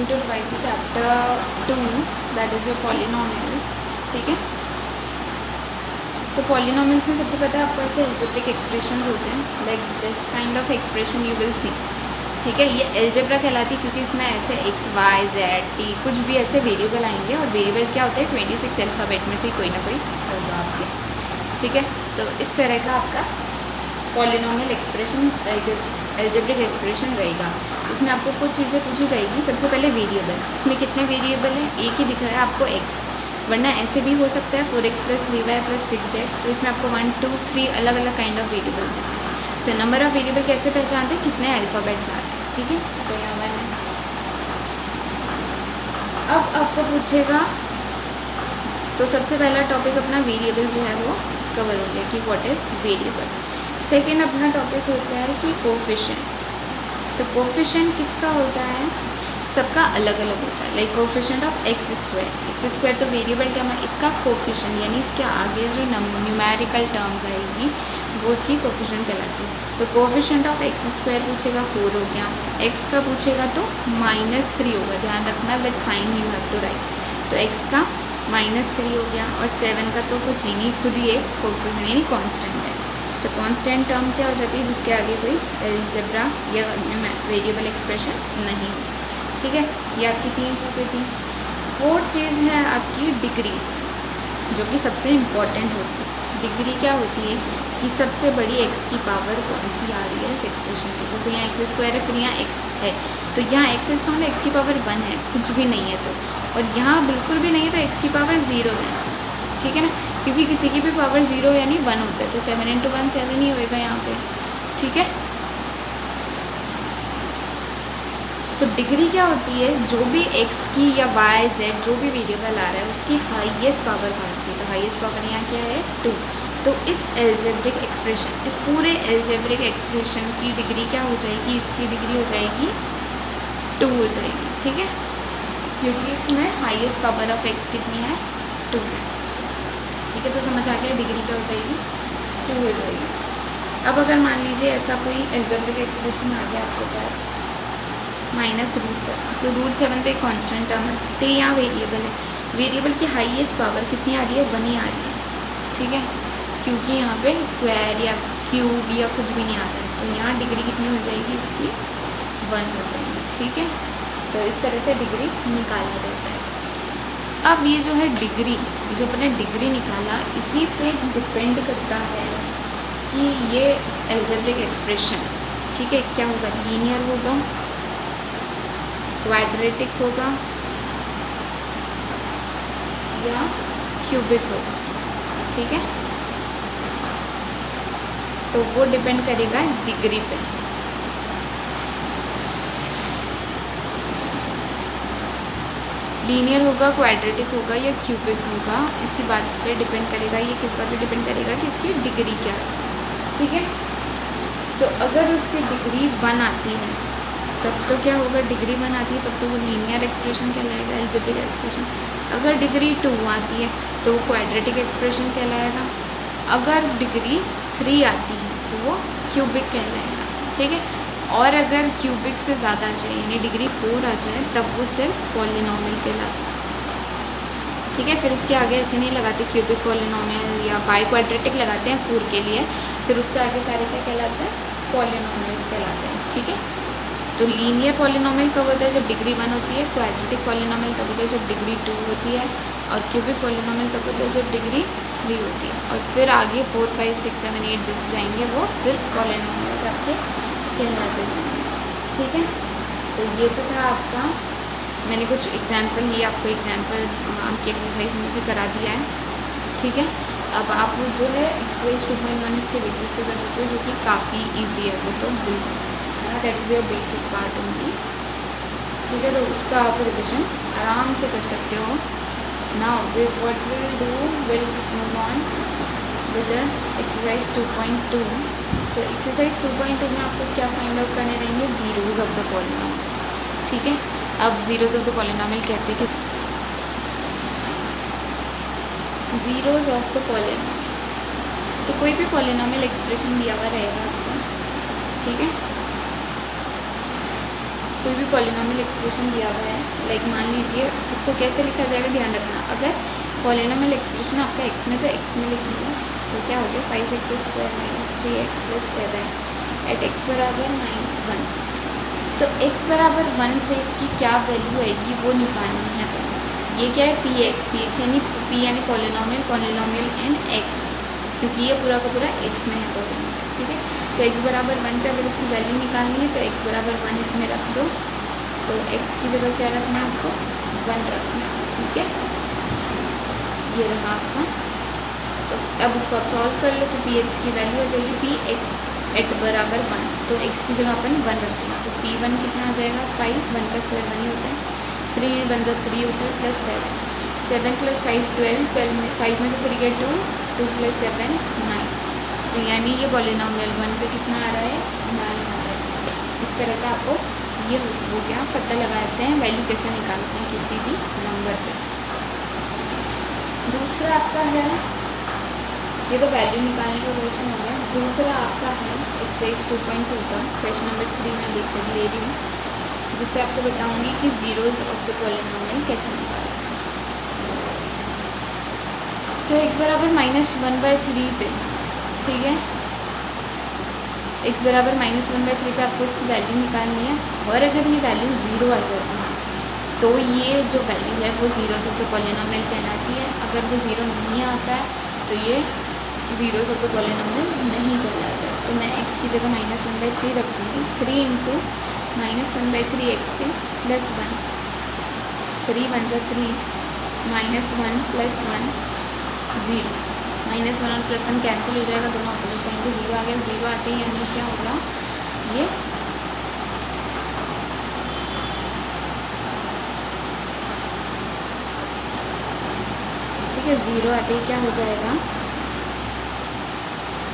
Going to revise chapter 2 that is your polynomials. ठीक है, तो पॉलिनोमियल्स में सबसे पता है आपको ऐसे एल्जेब्रिक एक्सप्रेशंस होते हैं, like this kind of expression you will see. ठीक है, ये एल्जेब्रा कहलाती है क्योंकि इसमें ऐसे एक्स वाई जेड टी कुछ भी ऐसे वेरिएबल आएंगे, और वेरिएबल क्या होते हैं 26 अल्फ़ाबेट में से कोई ना कोई होगा आपके। ठीक है, तो इस तरह का आपका पॉलिनोमियल एक्सप्रेशन एल्जेब्रिक एक्सप्रेशन रहेगा। इसमें आपको कुछ चीज़ें पूछी जाएगी। सबसे पहले वेरिएबल, इसमें कितने वेरिएबल हैं, एक ही दिख रहा है आपको एक्स, वरना ऐसे भी हो सकता है 4x + 3y + 6z। तो इसमें आपको 1 2 3 अलग अलग काइंड ऑफ वेरिएबल्स हैं। तो नंबर ऑफ वेरिएबल कैसे पहचानते हैं, कितने अल्फ़ाबेट्स आ रहे हैं। ठीक है, तो यहाँ पर अब आपको पूछेगा, तो सबसे पहला टॉपिक अपना वेरिएबल जो है वो कवर हो गया कि व्हाट इज़ वेरिएबल। सेकेंड अपना टॉपिक होता है कि कोफिशिएंट। तो कोफिशिएंट किसका होता है, सबका अलग अलग होता है। Like coefficient of x square तो वेरिएबल टर्म है, इसका कोफिशिएंट यानी इसके आगे जो न्यूमेरिकल टर्म्स आएगी वो उसकी कोफिशिएंट कहलाती है। तो कोफिशिएंट ऑफ एक्स स्क्वायर पूछेगा 4 हो गया, एक्स का पूछेगा तो -3 होगा, ध्यान रखना with sign you have to write. तो एक्स का -3 हो गया, और 7 का तो कुछ ही नहीं, खुद ही एक कोफिशिएंट यानी कांस्टेंट है। तो कांस्टेंट टर्म क्या हो जाती है, जिसके आगे कोई अलजेब्रा या वेरिएबल एक्सप्रेशन नहीं। ठीक है, ये आपकी 3 चीज़ें थी। 4th चीज़ है आपकी डिग्री, जो कि सबसे इम्पॉर्टेंट होती है। डिग्री क्या होती है कि सबसे बड़ी x की पावर कौन सी आ रही है इस एक्सप्रेशन की। जैसे यहाँ एक्स स्क्वायर है, फिर यहाँ x है, तो यहाँ एक्स इसका मतलब x की पावर 1 है, कुछ भी नहीं है तो, और यहाँ बिल्कुल भी नहीं है तो x की पावर 0 है। ठीक है ना, क्योंकि किसी की भी पावर 0 यानी 1 होता है, तो 7 × 1 7 ही होएगा यहाँ पे। ठीक है, तो डिग्री क्या होती है, जो भी x की या y z जो भी वेरिएबल आ रहा है उसकी हाईएस्ट पावर कौन सी। तो हाईएस्ट पावर यहाँ क्या है 2। तो इस एल्जेब्रिक एक्सप्रेशन, इस पूरे एल्जेब्रिक एक्सप्रेशन की डिग्री क्या हो जाएगी, इसकी डिग्री हो जाएगी 2 हो जाएगी। ठीक है, क्योंकि इसमें हाईएस्ट पावर ऑफ x कितनी है 2 है। ठीक है, तो समझ आ गया, डिग्री क्या हो जाएगी 2 हो जाएगी। अब अगर मान लीजिए ऐसा कोई एल्जेब्रिक एक्सप्रेशन आ गया आपके पास -√7, तो √7 तो एक कांस्टेंट टर्म है, तो यहाँ वेरिएबल है, वेरिएबल की हाईएस्ट पावर कितनी आ रही है 1 ही आ रही है। ठीक है, क्योंकि यहाँ पे स्क्वायर या क्यूब या कुछ भी नहीं आ रहा है, तो यहाँ डिग्री कितनी हो जाएगी इसकी 1 हो जाएगी। ठीक है, तो इस तरह से डिग्री निकाला जाता है। अब ये जो है डिग्री, ये जो अपने डिग्री निकाला, इसी पे डिपेंड करता है कि ये एल्जेब्रिक एक्सप्रेशन, ठीक है, क्या होगा, लीनियर होगा, क्वाड्रेटिक होगा या क्यूबिक होगा। ठीक है, तो वो डिपेंड करेगा डिग्री पे। लीनियर होगा, क्वाड्रेटिक होगा या क्यूबिक होगा, इसी बात पे डिपेंड करेगा। ये किस बात पे डिपेंड करेगा कि इसकी डिग्री क्या है। ठीक है, तो अगर उसकी डिग्री 1 आती है तब तो क्या होगा, डिग्री 1 आती है तब तो वो लीनियर एक्सप्रेशन कहलाएगा, एल्जेब्रिक एक्सप्रेशन। अगर डिग्री 2 आती है तो वो क्वाड्रेटिक एक्सप्रेशन कहलाएगा। अगर डिग्री 3 आती है तो वो क्यूबिक कहलाएगा। ठीक है, और अगर क्यूबिक से ज़्यादा आ जाए यानी डिग्री 4 आ जाए तब वो सिर्फ पॉलिनोमियल कहलाता है। ठीक है, फिर उसके आगे ऐसे नहीं लगाते क्यूबिक पॉलिनोमियल या बाई क्वाड्रेटिक लगाते हैं 4 के लिए, फिर उससे आगे सारे क्या कहलाते हैं, पॉलिनोमियल्स कहलाते हैं। ठीक है, तो लीनियर पॉलिनोमियल कब होता है, जब डिग्री 1 होती है, क्वाड्रेटिक पॉलिनोमियल तब होता है जब डिग्री 2 होती है, और क्यूबिक पॉलिनोमियल तब होता है जब डिग्री 3 होती है। और फिर आगे 4 5 6 7 8 जैसे जाएंगे वो सिर्फ पॉलिनोमियल्स आपके कहलाते जाएंगे। ठीक है, तो ये तो था आपका, मैंने कुछ एग्जाम्पल, ये आपको एग्जाम्पल आपकी एक्सरसाइज में से करा दिया है। ठीक है, अब आप जो है एक्सरसाइज 2.1 इसके बेसिस पे कर सकते हो, जो कि काफ़ी ईजी है, वो तो बिल्कुल that is your basic part only. ठीक है, तो उसका आप रिविजन आराम से कर सकते हो। Now we what will do, will move on with exercise 2.2। तो एक्सरसाइज 2.2 में आपको क्या फाइंड आउट करने रहेंगे, जीरोज़ ऑफ द पॉलिनोमियल। ठीक है, अब जीरोज़ ऑफ द पॉलिनोमियल कहते हैं कि जीरोज़ ऑफ द पॉलिनोमियल, तो कोई भी पॉलिनोमियल एक्सप्रेशन दिया हुआ रहेगा आपको। ठीक है, कोई भी पॉलिनॉमियल एक्सप्रेशन दिया हुआ है, लाइक मान लीजिए इसको कैसे लिखा जाएगा, ध्यान रखना। अगर पॉलिनॉमियल एक्सप्रेशन आपका एक्स में, तो एक्स में लिख लिया तो क्या हो गया 5x² - 3x + 7 एट एक्स बराबर 9 1। तो x बराबर 1 पे इसकी क्या वैल्यू आएगी वो निकालनी है पहले। ये क्या है पी एक्स यानी p यानी पॉलिनॉमियल इन x, क्योंकि ये पूरा का पूरा x में है पॉलिनॉमियल, ठीक है। तो x बराबर 1 पे अगर इसकी वैल्यू निकालनी है तो x बराबर 1 इसमें रख दो, तो x की जगह क्या रखना है आपको 1 रखना है, ठीक है। ये रहा आपका। तो अब इसको आप सॉल्व कर लो, तो पी एक्स की वैल्यू आ जाएगी पी एक्स एट बराबर 1, तो x की जगह अपन 1 रख देंगे। तो p1 कितना आ जाएगा 5, 1 का स्क्वायर 1 ही होता है, 3 1 जा 3 होता है, प्लस 7 + 5 12, 12 में 5 में से 3 गए 2 2 + 7 9। तो यानी ये पॉलिनॉमियल 1 पे कितना आ रहा है 9 आ रहा है। इस तरह का आपको ये हो गया, पता लगाते हैं वैल्यू कैसे निकालते हैं किसी भी नंबर पे। दूसरा आपका है, ये तो वैल्यू निकालने का क्वेश्चन हो गया। दूसरा आपका है एक्सरसाइज 2.2 का क्वेश्चन नंबर 3 में ले रही हूँ, जिससे आपको बताऊंगी कि जीरोज ऑफ द पॉलिनॉमियल कैसे निकालते हैं। तो x बराबर -1/3 पे, ठीक है, x बराबर -1/3 पे आपको इसकी वैल्यू निकालनी है। और अगर ये वैल्यू 0 आ जाती है तो ये जो वैल्यू है वो जीरोज ऑफ द पॉलिनॉमियल कहलाती है। अगर वो 0 नहीं आता है तो ये जीरोज ऑफ द पॉलिनॉमियल नहीं कहलाता है। तो मैं x की जगह -1/3 रख दूँगी, 3 × -1/3 x पे +1, 3 1 जा 3 -1 + 1 0, -1 और +1 कैंसिल हो जाएगा, दोनों अपोजिट जाएंगे, 0 आ गया। 0 आते ही यानी क्या होगा ये ठीक है, 0 आते ही क्या हो जाएगा,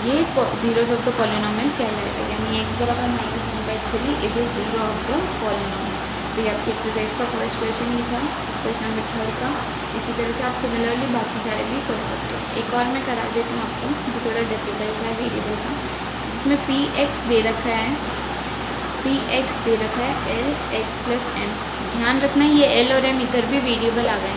ये जीरोज ऑफ द पॉलिनॉमियल कहलाएगा, यानी x बराबर -1/3 is a zero of the polynomial. तो ये आपकी एक्सरसाइज का फर्स्ट क्वेश्चन ही था, क्वेश्चन नंबर 3 का। इसी तरह से आप सिमिलरली बाकी सारे भी कर सकते हो। एक और मैं करा देती हूँ आपको जो थोड़ा डिफिकल्ट है वेरिएबल का, जिसमें पी एक्स दे रखा है, पी एक्स दे रखा है एल एक्स + m। ध्यान रखना ये एल और m इधर भी वेरिएबल आ गए,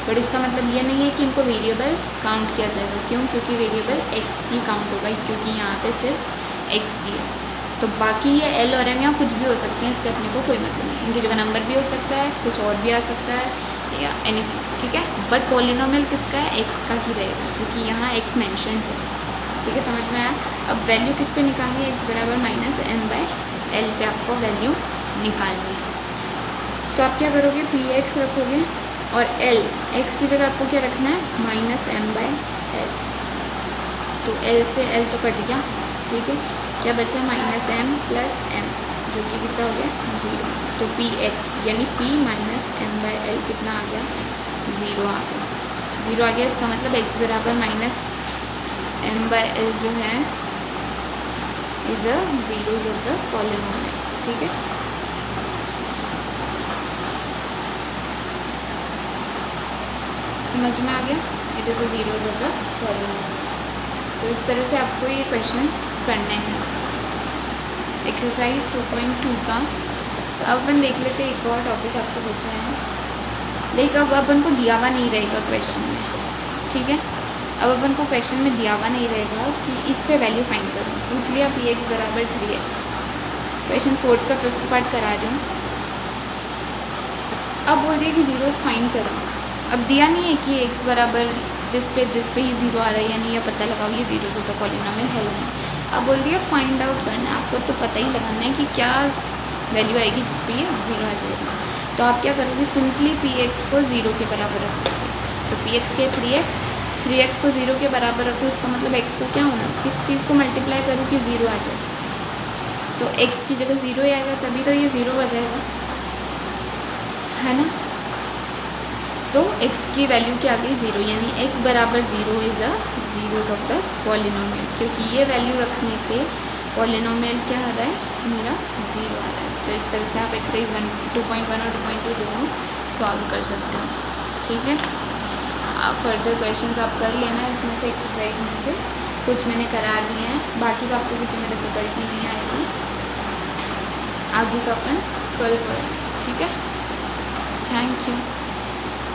बट इसका मतलब ये नहीं है कि इनको वेरिएबल काउंट किया जाएगा। क्यों? क्योंकि वेरिएबल x ही काउंट होगा, क्योंकि यहाँ पे सिर्फ x दिया। तो बाकी ये l और m यहाँ कुछ भी हो सकते हैं, इससे अपने को कोई मतलब नहीं। इनकी जगह नंबर भी हो सकता है, कुछ और भी आ सकता है या एनीथिंग, ठीक है। बट पॉलिनॉमियल किसका है? x का ही रहेगा, क्योंकि यहाँ x मेंशन है, ठीक है। समझ में आया? अब वैल्यू किस पे निकालनी है? x बराबर -m/l पे आपको वैल्यू निकालनी है। तो आप क्या करोगे, पी एक्स रखोगे और l x की जगह आपको क्या रखना है -m/l। तो l से l तो कट गया, ठीक है। क्या बचा -m + m, जो कि कितना हो गया 0। तो पी एक्स यानी p -m/l कितना आ गया 0 आ गया। 0 आ गया, इसका मतलब x बराबर -m/l जो है is a zeros of the polynomial, ठीक है। समझ में आ गया? It is a zeros of the polynomial. तो इस तरह से आपको ये क्वेश्चंस करने हैं एक्सरसाइज 2.2 का। अब अपन देख लेते एक और टॉपिक आपको बचा है, लेकिन अब अपन को दिया हुआ नहीं रहेगा क्वेश्चन में, ठीक है। अब अपन को क्वेश्चन में दिया हुआ नहीं रहेगा कि इस पे वैल्यू फाइंड करो। पूछ लिया पी एक्स बराबर 3x, क्वेश्चन 4 का 5th पार्ट करा रही हूँ। अब बोल दिया कि जीरोज फाइंड करो। अब दिया नहीं है कि x बराबर दिस पे ही 0 आ रहा है, यानी ये पता लगाओ ये जीरोज ऑफ द पॉलिनॉमियल है नहीं। अब बोल दिया फाइंड आउट करना है, आपको तो पता ही लगाना है कि क्या वैल्यू आएगी जिस पे ये 0 आ जाएगा। तो आप क्या करोगे, सिंपली पी एक्स को 0 के बराबर रखोगे। तो पी एक्स के 3x को 0 के बराबर रखो, इसका मतलब x को क्या होना, किस चीज़ को मल्टीप्लाई करूँ कि 0 आ जाए। तो x की जगह 0 ही आएगा, तभी तो ये 0 आ जाएगा, है ना। तो x की वैल्यू क्या आ गई 0, यानी x बराबर 0 is a zeros of the polynomial, क्योंकि ये वैल्यू रखने पे पॉलिनॉमियल क्या आ रहा है मेरा 0 आ रहा है। तो इस तरह से आप एक्सरसाइज 2.1 और 2.2 दोनों सॉल्व कर सकते हो, ठीक है। आप फर्दर क्वेश्चंस आप कर लेना इसमें से, एक्सरसाइज में से कुछ मैंने करा दिए हैं, बाकी का आपको किसी में डिफिकल्टी नहीं आएगी, आगे का अपन कल पढ़ेंगे, ठीक है। Thank you.